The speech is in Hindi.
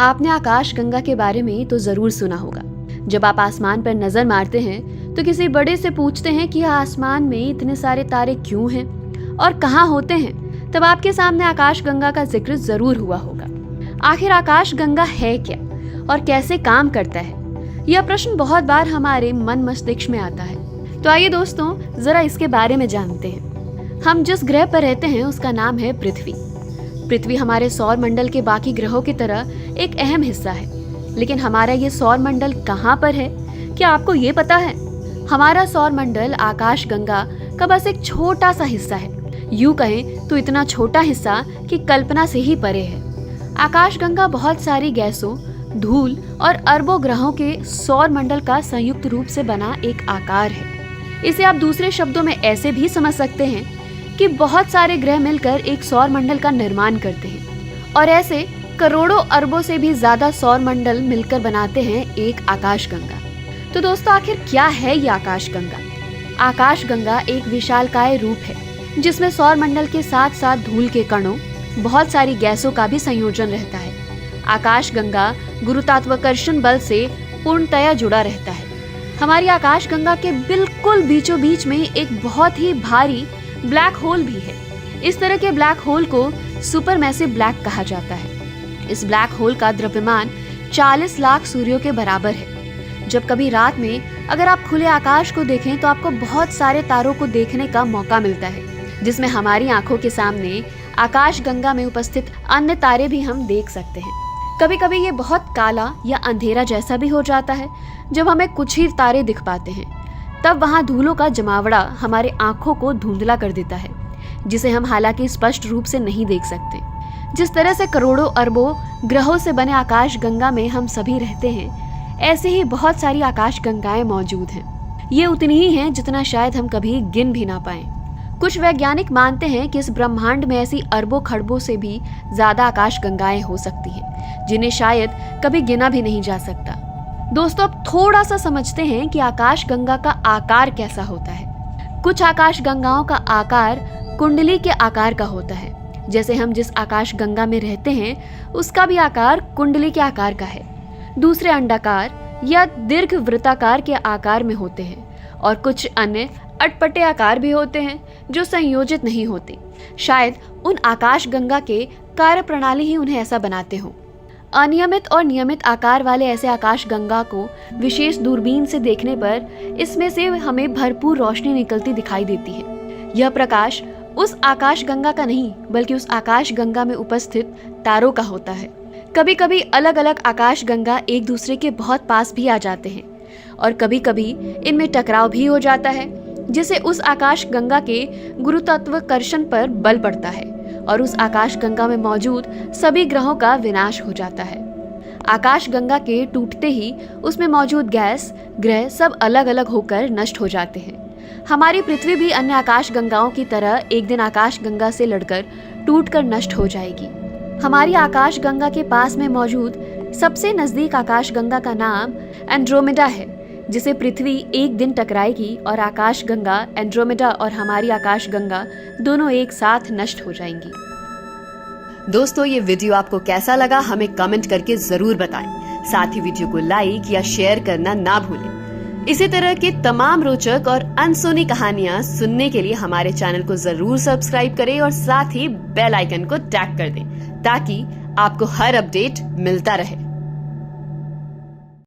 आपने आकाश गंगा के बारे में तो जरूर सुना होगा। जब आप आसमान पर नजर मारते हैं तो किसी बड़े से पूछते हैं कि आसमान में इतने सारे तारे क्यों हैं और कहाँ होते हैं, तब आपके सामने आकाश गंगा का जिक्र जरूर हुआ होगा। आखिर आकाश गंगा है क्या और कैसे काम करता है, यह प्रश्न बहुत बार हमारे मन मस्तिष्क में आता है। तो आइए दोस्तों, जरा इसके बारे में जानते हैं। हम जिस ग्रह पर रहते हैं उसका नाम है पृथ्वी। पृथ्वी हमारे सौर मंडल के बाकी ग्रहों की तरह एक अहम हिस्सा है, लेकिन हमारा ये सौर मंडल कहाँ पर है, क्या आपको ये पता है? हमारा सौर मंडल आकाश गंगा का बस एक छोटा सा हिस्सा है। यूं कहें तो इतना छोटा हिस्सा कि कल्पना से ही परे है। आकाश गंगा बहुत सारी गैसों, धूल और अरबों ग्रहों के सौर मंडल का संयुक्त रूप से बना एक आकार है। इसे आप दूसरे शब्दों में ऐसे भी समझ सकते हैं कि बहुत सारे ग्रह मिलकर एक सौर मंडल का निर्माण करते हैं और ऐसे करोड़ों अरबों से भी ज्यादा सौर मंडल मिलकर बनाते हैं एक आकाश गंगा। तो दोस्तों, आखिर क्या है ये आकाश गंगा? आकाश गंगा एक विशालकाय रूप है जिसमें सौर मंडल के साथ साथ धूल के कणों, बहुत सारी गैसों का भी संयोजन रहता है। आकाश गंगा गुरुत्वाकर्षण बल से पूर्णतया जुड़ा रहता है। हमारी आकाश गंगा के बिल्कुल बीचों बीच में एक बहुत ही भारी ब्लैक होल भी है। इस तरह के ब्लैक होल को सुपरमैसिव ब्लैक कहा जाता है। इस ब्लैक होल का द्रव्यमान 40 लाख सूर्यों के बराबर है। जब कभी रात में अगर आप खुले आकाश को देखें तो आपको बहुत सारे तारों को देखने का मौका मिलता है, जिसमें हमारी आंखों के सामने आकाश गंगा में उपस्थित अन्य तारे भी हम देख सकते हैं। कभी कभी ये बहुत काला या अंधेरा जैसा भी हो जाता है। जब हमें कुछ ही तारे दिख पाते हैं तब वहाँ धूलों का जमावड़ा हमारे आंखों को धुंधला कर देता है, जिसे हम हालांकि स्पष्ट रूप से नहीं देख सकते। जिस तरह से करोड़ों अरबों ग्रहों से बने आकाश गंगा में हम सभी रहते हैं, ऐसे ही बहुत सारी आकाश गंगाएं मौजूद हैं। ये उतनी ही हैं जितना शायद हम कभी गिन भी ना पाएं। कुछ वैज्ञानिक मानते हैं कि इस ब्रह्मांड में ऐसी अरबों खरबों से भी ज्यादा आकाश गंगाएं हो सकती हैं, जिन्हें शायद कभी गिना भी नहीं जा सकता। दोस्तों, अब थोड़ा सा समझते हैं कि आकाश गंगा का आकार कैसा होता है। कुछ आकाश गंगाओं का आकार कुंडली के आकार का होता है। जैसे हम जिस आकाश गंगा में रहते हैं उसका भी आकार कुंडली के आकार का है। दूसरे अंडाकार या दीर्घ वृत्ताकार के आकार में होते हैं और कुछ अन्य अटपटे आकार भी होते हैं जो संयोजित नहीं होते। शायद उन आकाश गंगा के कार्य प्रणाली ही उन्हें ऐसा बनाते हों। अनियमित और नियमित आकार वाले ऐसे आकाश गंगा को विशेष दूरबीन से देखने पर इसमें से हमें भरपूर रोशनी निकलती दिखाई देती है। यह प्रकाश उस आकाश गंगा का नहीं बल्कि उस आकाश गंगा में उपस्थित तारों का होता है। कभी कभी अलग अलग आकाश गंगा एक दूसरे के बहुत पास भी आ जाते हैं और कभी कभी इनमें टकराव भी हो जाता है, जिससे उस आकाश गंगा के गुरुत्वाकर्षण पर बल पड़ता है और उस आकाश गंगा में मौजूद सभी ग्रहों का विनाश हो जाता है। आकाश गंगा के टूटते ही उसमें मौजूद गैस, ग्रह सब अलग अलग होकर नष्ट हो जाते हैं। हमारी पृथ्वी भी अन्य आकाश गंगाओं की तरह एक दिन आकाश गंगा से लड़कर टूटकर नष्ट हो जाएगी। हमारी आकाश गंगा के पास में मौजूद सबसे नजदीक आकाश गंगा का नाम एंड्रोमेडा है, जिसे पृथ्वी एक दिन टकराएगी और आकाश गंगा, एंड्रोमेडा और हमारी आकाश गंगा दोनों एक साथ नष्ट हो जाएंगी। दोस्तों, ये वीडियो आपको कैसा लगा हमें कमेंट करके जरूर बताएं। साथ ही वीडियो को लाइक या शेयर करना ना भूलें। इसी तरह के तमाम रोचक और अनसुनी कहानियां सुनने के लिए हमारे चैनल को जरूर सब्सक्राइब करें और साथ ही बेल आइकन को टैप कर दें ताकि आपको हर अपडेट मिलता रहे।